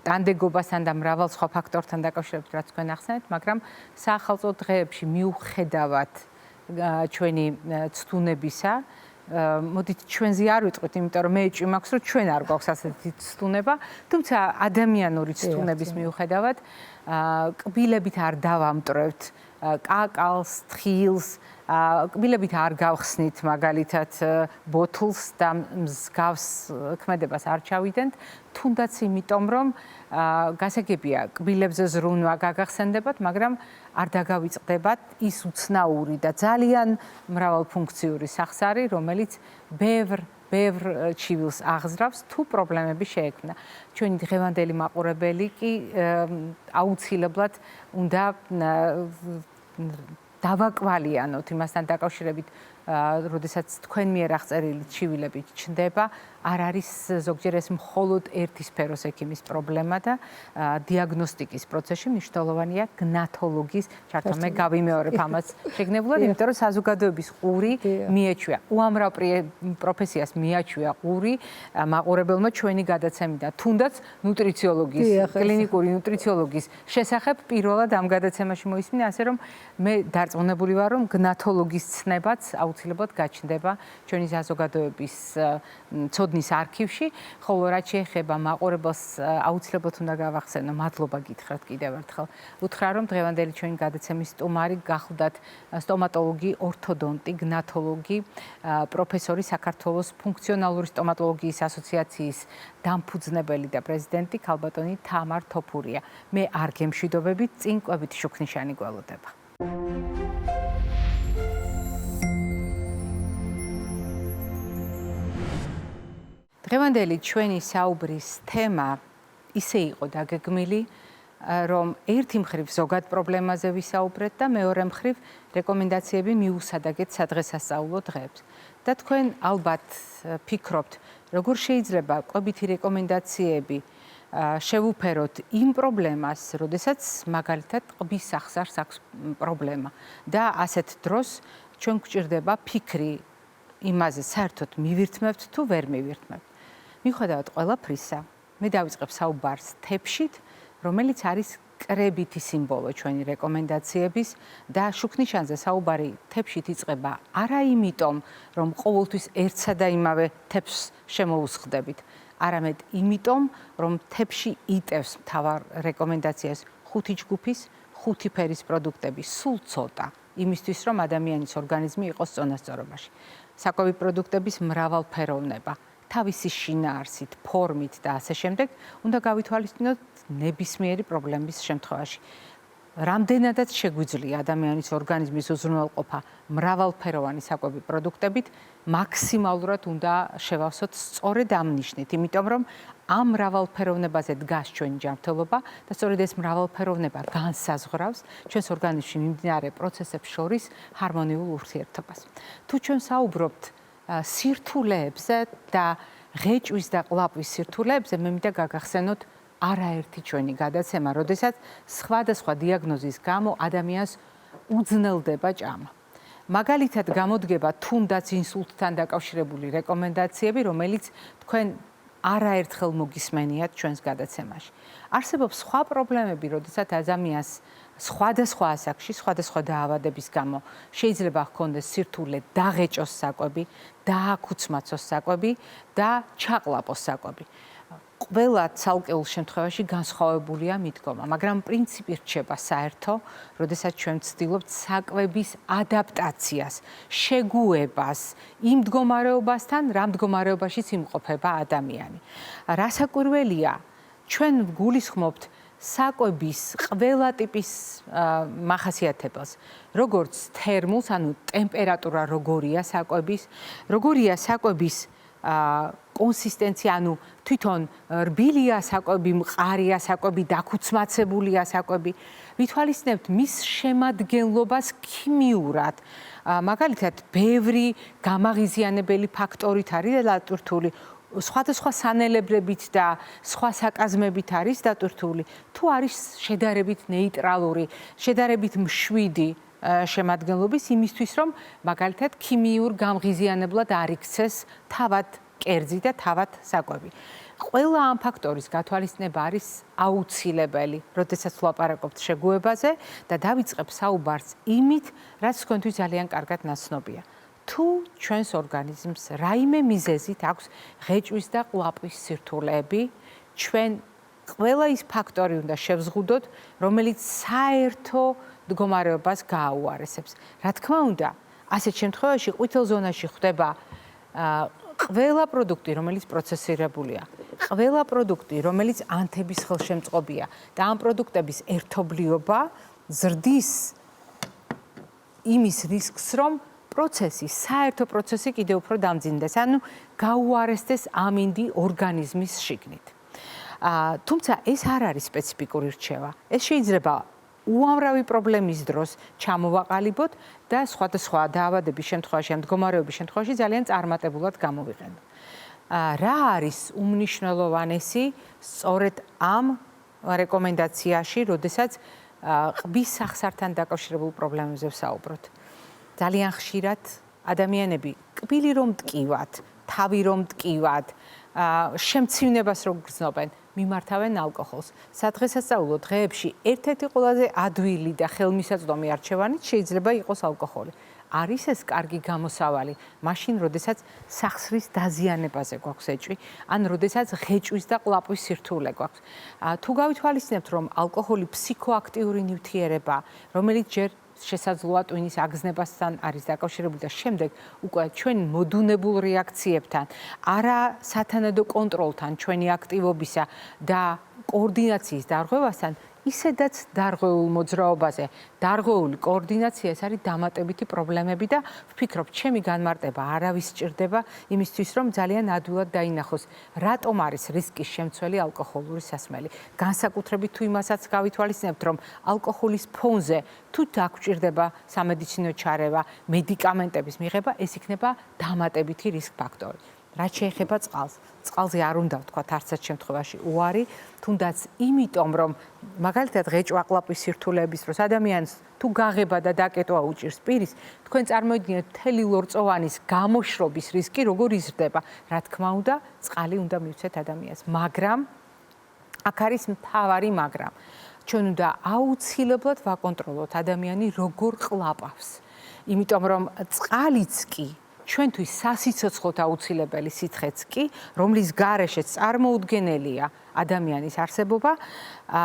ტანდეგობასთან და მრავალ სხვა ფაქტორთან დაკავშირებით, რაც თქვენ ახსენეთ, მაგრამ საახალწლო დღეებში მიუხედავად ჩვენი ცდუნებისა, მოდით ჩვენზე არ ვიტყვით, იმიტომ რომ მე ეჭვი მაქვს, რომ ჩვენ არ გვაქვს ასეთი ცდუნება, თუმცა ადამიანური ცდუნების მიუხედავად კბილებით არ დავამტვრევთ კაკალს, თხილს, კბილებით არ გავხსნით მაგალითად ბოთლს და მსგავს ქმედებას არ ჩავიდენთ, თუნდაც იმიტომ რომ გასაგებია კბილებზე ზრუნვა გაგახსენდებათ, მაგრამ არ დაგავიწყდებათ ის უცნაური და ძალიან მრავალფუნქციური სახსარი, რომელიც ბევრ ჩივილს აღზრავს, თუ პრობლემები შეექმნა. ჩვენი დღევანდელი მაყურებელი კი აუცილებლად უნდა დავაკვალიანოთ იმასთან დაკავშირებით, როდესაც თქვენ მიერ აღწერილი ჩივილები ჩნდება, არ არის ზოგჯერ ეს მხოლოდ ერთი სფეროს ექიმის პრობლემა და დიაგნოსტიკის პროცესში მნიშვნელოვანია გნათოლოგის ჩართვა. მე გავიმეორებ ამას შეგნებულად, იმიტომ რომ საზოგადოების ყური მიეჩვია, უამრავ პროფესიას მიაჩვია ყური მაყურებელმა ჩვენი გადაცემიდან, თუნდაც ნუტრიციოლოგის, კლინიკური ნუტრიციოლოგის შესახებ პირველად ამ გადაცემაში მოისმინა, ასე რომ მე დარწმუნებული ვარ, რომ გნათოლოგის ცნებაც აუცილებლად გაჩნდება ჩვენი საზოგადოების ცოდნის არქივში, ხოლო რაც შეეხება მაყურებელს აუცილებლად უნდა გავახსენო, მადლობა გითხრათ კიდევ ერთხელ. უთხრა რომ დღევანდელი ჩვენი გადაცემის სტუმარი გახლდათ სტომატოლოგი, ორთოდონტი, გნათოლოგი, პროფესორი საქართველოს ფუნქციონალური სტომატოლოგიის ასოციაციის დამფუძნებელი და პრეზიდენტი ქალბატონი თამარ თოფურია. მე არ გემშვიდობებით, წინ კვებით შუქნიშანი გველოდება. დღევანდელი ჩვენი საუბრის თემა ისე იყო დაგეგმილი, რომ ერთი მხრივ ზოგად პრობლემაზე ვისაუბრეთ და მეორე მხრივ რეკომენდაციები მიუსადაგეთ სადღესასწაულო დღეებს. და თქვენ ალბათ ფიქრობთ, როგორ შეიძლება კვებითი რეკომენდაციები შევუფეროთ იმ პრობლემას, როდესაც მაგალითად ყბის სახსარს აქვს პრობლემა და ასეთ დროს ჩვენ გვჭირდება ფიქრი იმაზე, საერთოდ მივირთმევთ თუ ვერ მივირთმევთ. მიუხედავად ყველაფრისა, მე დავიწყებ საუბარს თეფშით, რომელიც არის კრებითი სიმბოლო ჩვენი რეკომენდაციების და შუქნიშანზე საუბარი თეფშით იწყება არა იმიტომ, რომ ყოველთვის ერთსა და იმავე თეფს შემოუსხდებით, არამედ იმიტომ, რომ თეფში იტევს მთავარ რეკომენდაციას 5 ჯგუფის, 5 ფერის პროდუქტები, სულ ცოტა, იმისთვის, რომ ადამიანის ორგანიზმი იყოს წონასწორობაში. საკვები პროდუქტების მრავალფეროვნება, თავისი შინაარსით, ფორმით და ასე შემდეგ, უნდა გავითვალისწინოთ ნებისმიერი პრობლემის შემთხვევაში. რამდენადაც შეგვიძლია ადამიანის ორგანიზმის უზრუნველყოფა მრავალფეროვანი საკვები პროდუქტებით, მაქსიმალურად უნდა შევავსოთ სწორედ ამ ნიშნით, იმიტომ რომ ამ მრავალფეროვნებაზე დგას ჩვენი ჯანმრთელობა და სწორედ ეს მრავალფეროვნება განსაზღვრავს ჩვენს ორგანიზმში მიმდინარე პროცესებს შორის ჰარმონიულ ურთიერთობას. თუ ჩვენ საუბრობთ სირთულეებზე და ღეჭვის და ყლაპვის სირთულეებზე, მე მინდა გაგახსენოთ არაერთი ჩვენი გადაცემა, როდესაც სხვადასხვა დიაგნოზის გამო ადამიანს უძნელდება ჭამა. მაგალითად გამოდგება თუნდაც ინსულტთან დაკავშირებული რეკომენდაციები, რომელიც თქვენ არაერთხელ მოგისმენიათ ჩვენს გადაცემაში. არსებობს სხვა პრობლემები, როდესაც ადამიანს სხვადასხვა ასაკში, სხვადასხვა დაავადების გამო შეიძლება ჰქონდეს სირთულე დაღეჭოს საკვები, დააქუცმაცოს საკვები და ჩაყლაპოს საკვები. ყველა ცალკეულ შემთხვევაში განსხვავებულია მიდგომა, მაგრამ პრინციპი რჩება საერთო, როდესაც ჩვენ ვცდილობთ საკვების ადაპტაციას, შეგუებას იმ მდგომარეობასთან, რა მდგომარეობაშიც იმყოფება ადამიანი. რასაკვირველია, ჩვენ გულისხმობთ საკვების ყველა ტიპის მახასიათებელს, როგორც თერმულს, ანუ ტემპერატურა როგორია საკვების, როგორია საკვების კონსისტენცია, ანუ თვითონ რბილია საკვები, მყარია საკვები, დაქუცმაცებულია საკვები. ვითვალისწინებთ მის შემადგენლობას ქიმიურად. მაგალითად, ბევრი გამაღიზიანებელი ფაქტორით არის დატვირთული, სხვადასხვა სანელებრებით და სხვა საკაზმებით არის დატვირთული, თუ არის შედარებით ნეიტრალური, შედარებით მშვიდი შემადგენლობის იმისთვის, რომ მაგალითად ქიმიურ გამღიზიანებლად არ იქცეს თავად კერძი და თავად საკვები. ყველა ამ ფაქტორის გათვალისწინება არის აუცილებელი, როდესაც ვლაპარაკობთ შეგუებაზე და დავიწყებ საუბარს იმით, რაც თქვენთვის ძალიან კარგად ნაცნობია. თუ ჩვენს ორგანიზმს რაიმე მიზეზით აქვს ღეჭვის და ყლაპვის სირთულეები, ჩვენ ყველა ის ფაქტორი უნდა შევზღუდოთ, რომელიც საერთო მდგომარეობას გააუარესებს. რა თქმა უნდა, ასეთ შემთხვევაში ყვითელ ზონაში ხდება ყველა პროდუქტი, რომელიც პროცესირებულია, ყველა პროდუქტი, რომელიც ანთების ხელშემწყობია და ამ პროდუქტების ერთობლიობა ზრდის იმის რისკს, რომ საერთო პროცესი კიდევ უფრო დამძიმდეს, ანუ გაუარესდეს ამინდი ორგანიზმის შიგნით. თუმცა ეს არ არის სპეციფიკური რჩევა. ეს შეიძლება უამრავი პრობლემის დროს ჩამოვაყალიბოთ და სხვადასხვა დაავადების შემთხვევაში, ამ მდგომარეობის შემთხვევაში ძალიან წარმატებულად გამოვიყენოთ. რა არის უმნიშვნელოვანესი სწორედ ამ რეკომენდაციაში, როდესაც ყბის სახსართან დაკავშირებულ პრობლემებზე ვსაუბრობთ. ძალიან ხშირად ადამიანები კბილი რომ მტკივათ, თავი რომ მტკივათ, შემცირებას რომ გრძნობენ, მიმართავენ ალკოჰოლს. სადღესასწაულო დღეებში ერთ-ერთი ყველაზე ადვილი და ხელმისაწვდომი არჩევანით შეიძლება იყოს ალკოჰოლი. არის ეს კარგი გამოსავალი, მაშინ, როდესაც სახსრის დაზიანებაზე გვაქვს ეჭვი, ან როდესაც ღეჭვის და ყლაპვის სირთულე გვაქვს. თუ გავითვალისწინებთ, რომ ალკოჰოლი ფსიქოაქტიური ნივთიერება, რომელიც ჯერ შესაძლოა ტვინის აგზნებასთან არის დაკავშირებული და შემდეგ უკვე ჩვენ მოდუნებულ რეაქციებთან, არასათანადო კონტროლთან ჩვენი აქტივობისა და კოორდინაციის დარღვევასთან, ისედაც დარღვეულ მოძრაობაზე, დარღვეული კოორდინაცია ეს არის დამატებითი პრობლემები და ვფიქრობ, ჩემი განმარტება არავის სჭირდება იმისთვის, რომ ძალიან ადვილად დაინახოს, რატომ არის რისკის შემცველი ალკოჰოლური სასმელი. განსაკუთრებით თუ იმასაც გავითვალისწინებთ, რომ ალკოჰოლის ფონზე თუ დაგვჭირდება სამედიცინო ჩარევა, მედიკამენტების მიღება, ეს იქნება დამატებითი რისკ ფაქტორი. რაც შეეხება წყალს. წყალზე არ უნდა ვთქვათ არც ერთ შემთხვევაში უარი, თუნდაც იმიტომ, რომ მაგალითად ღეჭვა ყლაპვის სირთულეების დროს ადამიანს თუ გაღება და დაკეტვა უჭირს პირის, თქვენ წარმოიდგინეთ მთელი ლორწოვანის გამოშრობის რისკი როგორ იზრდება. რა თქმა უნდა, წყალი უნდა მივცეთ ადამიანს, მაგრამ აქ არის მთავარი მაგრამ. ჩვენ უნდა აუცილებლად ვაკონტროლოთ ადამიანი როგორ ყლაპავს. იმიტომ რომ წყალიც კი ჩვენთვის სასიცოცხლოდ აუცილებელი სითხეც კი, რომლის გარეშეც წარმოუდგენელია ადამიანის არსებობა,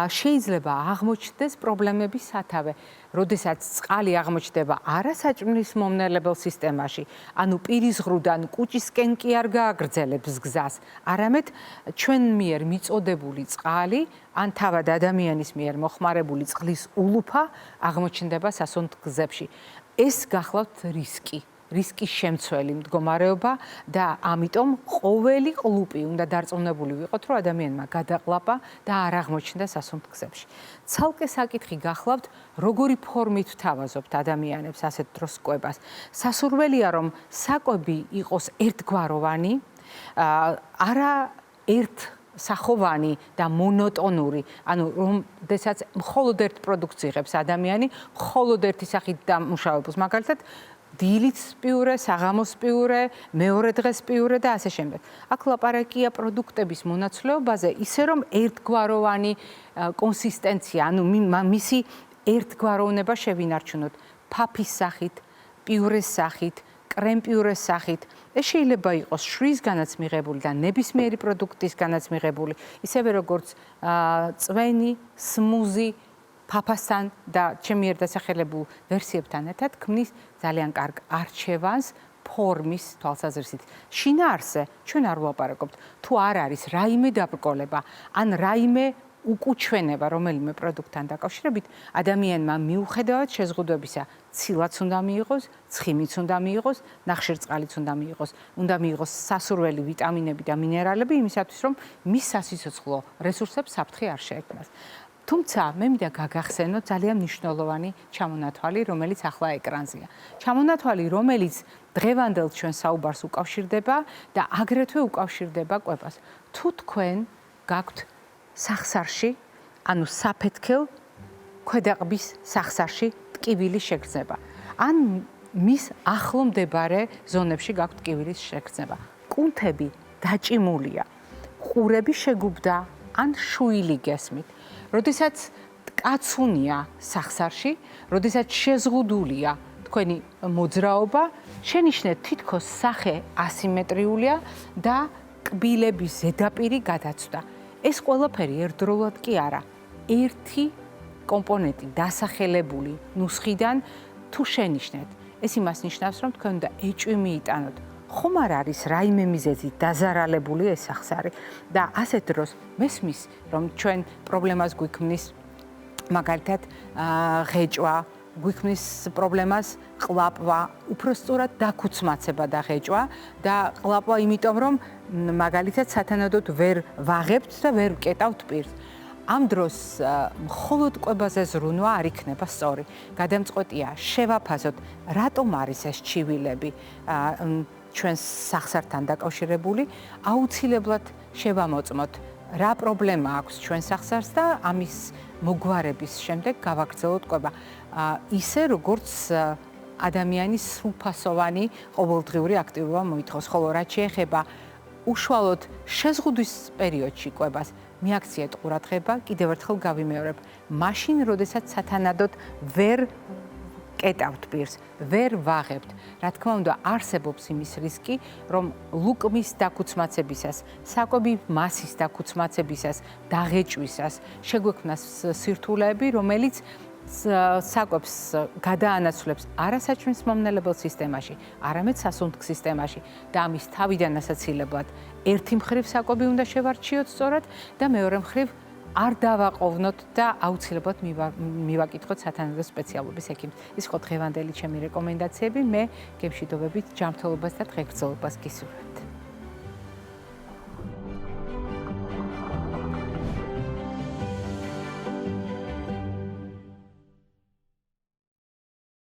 შეიძლება აღმოჩნდეს პრობლემების სათავე. როდესაც წყალი აღმოჩნდება არასაჭმლის მომნელებელ სისტემაში, ანუ პირის ღრუდან კუჭისკენ კი არ გააგრძელებს გზას, არამედ ჩვენ მიერ მიწოდებული წყალი, ან თავად ადამიანის მიერ მოხმარებული წყლის ულუფა აღმოჩნდება სასუნთქ-გზებში. ეს გახლავთ რისკის შემცველი მდგომარეობა და ამიტომ ყოველი ყლუპი უნდა დარწმუნებული ვიყოთ, რომ ადამიანმა გადაყლაპა და არ აღმოჩნდა სასუნთქ-გზებში. ცალკე საკითხი გახლავთ, როგორი ფორმით ვთავაზობთ ადამიანებს ასეთ დროს კვებას. სასურველია, რომ საკვები იყოს ერთგვაროვანი, არა ერთ სახოვანი და მონოტონური, ანუ როდესაც მხოლოდ ერთ პროდუქტს იღებს ადამიანი, მხოლოდ ერთი სახით დამუშავებულს, მაგალითად დილით პიურე, საღამოს პიურე, მეორე დღეს პიურე და ასე შემდეგ. აქ ლაპარაკია პროდუქტების მონაცვლეობაზე, ისე რომ ერთგვაროვანი კონსისტენცია, ანუ მისი ერთგვაროვნება შევინარჩუნოთ ფაფის სახით, პიურეს სახით, კრემ-პიურეს სახით. ეს შეიძლება იყოს შვრისგანაც მიღებული და ნებისმიერი პროდუქტისგანაც მიღებული, ისევე როგორც წვენი, სმუზი, ფაფასთან და ჩემი ერთდასახელებულ ვერსიებთან ერთად ქმნის ძალიან კარგ არჩევანს ფორმის თვალსაზრისით. შინაარსზე ჩვენ არ ვლაპარაკობთ, თუ არ არის რაიმე დაბრკოლება, ან რაიმე უკუჩვენება რომელიმე პროდუქტთან დაკავშირებით, ადამიანმა მიუხედავად შეზღუდვებისა, ცილაც უნდა მიიღოს, ცხიმიც უნდა მიიღოს, ნახშირწყალიც უნდა მიიღოს, უნდა მიიღოს სასურველი ვიტამინები და მინერალები იმისათვის, რომ მის სასიცოცხლო რესურსებს საფრთხე არ შეექმნას. თუმცა მე მინდა გაგახსენოთ ძალიან მნიშვნელოვანი ჩამონათვალი, რომელიც ახლა ეკრანზეა. ჩამონათვალი, რომელიც დღევანდელ ჩვენ საუბარს უკავშირდება და აგრეთვე უკავშირდება კვებას. თუ თქვენ გაქვთ სახსარში, ანუ საფეთქელ ქვედაყბის სახსარში ტკივილის შეგრძნება, ან მის ახლო მდებარე ზონებში გაქვთ ტკივილის შეგრძნება, კუნთები დაჭიმულია, ყურები შეგუბდა, ან შუილი გესმით. როდესაც კაცუნია სახსარში, როდესაც შეზღუდულია თქვენი მოძრაობა, შენიშნეთ თითქოს სახე ასიმეტრიულია და კბილების ზედაპირი გადაცვდა. ეს ყველაფერი ერთდროულად კი არა, ერთი კომპონენტი დასახელებული ნუსხიდან თუ შენიშნეთ, ეს იმას ნიშნავს, რომ თქვენ უნდა ეჭვი მიიტანოთ. ხომ არ არის რაიმე მიზეზით დაზარალებული ეს სახსარი და ასეთ დროს მესმის, რომ ჩვენ პრობლემას გვიქმნის მაგალითად ღეჭვა, გვიქმნის პრობლემას ყლაპვა, უფრო სწორად დაქუცმაცება და ღეჭვა და ყლაპვა იმიტომ, რომ მაგალითად სათანადოდ ვერ ვაღებთ და ვერ ვკეტავთ პირს. ამ დროს მხოლოდ კვებაზე ზრუნვა არ იქნება სწორი. გადამწყვეტია შევაფასოთ, რატომ არის ეს ჩივილები ჩვენს სახსართან დაკავშირებული, აუცილებლად შევამოწმოთ, რა პრობლემა აქვს ჩვენ სახსარს და ამის მოგვარების შემდეგ გავაგრძელოთ კვება. ისე როგორც ადამიანის სრულფასოვანი ყოველდღიური აქტივობა მოითხოვს, ხოლო რაც შეეხება უშუალოდ შეზღუდვის პერიოდში კვებას, მიაქციეთ ყურადღება, კიდევ ერთხელ გავიმეორებ, მაშინ, როდესაც სათანადოდ ვერ კეტავთ პირს, ვერ ვაღებთ. რა თქმა უნდა, არსებობს იმის რისკი, რომ ლუკმის დაქუცმაცებისას, საკვები მასის დაქუცმაცებისას, დაღეჭვისას შეგვექმნას სირთულეები, რომელიც საკვებს გადაანაცვლებს არასაჩვენს მომნელებელ სისტემაში, არამედ სასუნთქ სისტემაში და ამის თავიდან ასაცილებლად ერთი მხრივ საკვები უნდა შევარჩიოთ სწორად და მეორე მხრივ არ დავაყოვნოთ და აუცილებლად მივაკითხოთ სათანადო სპეციალობის ექიმს. ის იყო დღევანდელი ჩემი რეკომენდაციები. მე გემშვიდობებით ჯანმრთელობას და დღეგრძელობას გისურვებთ.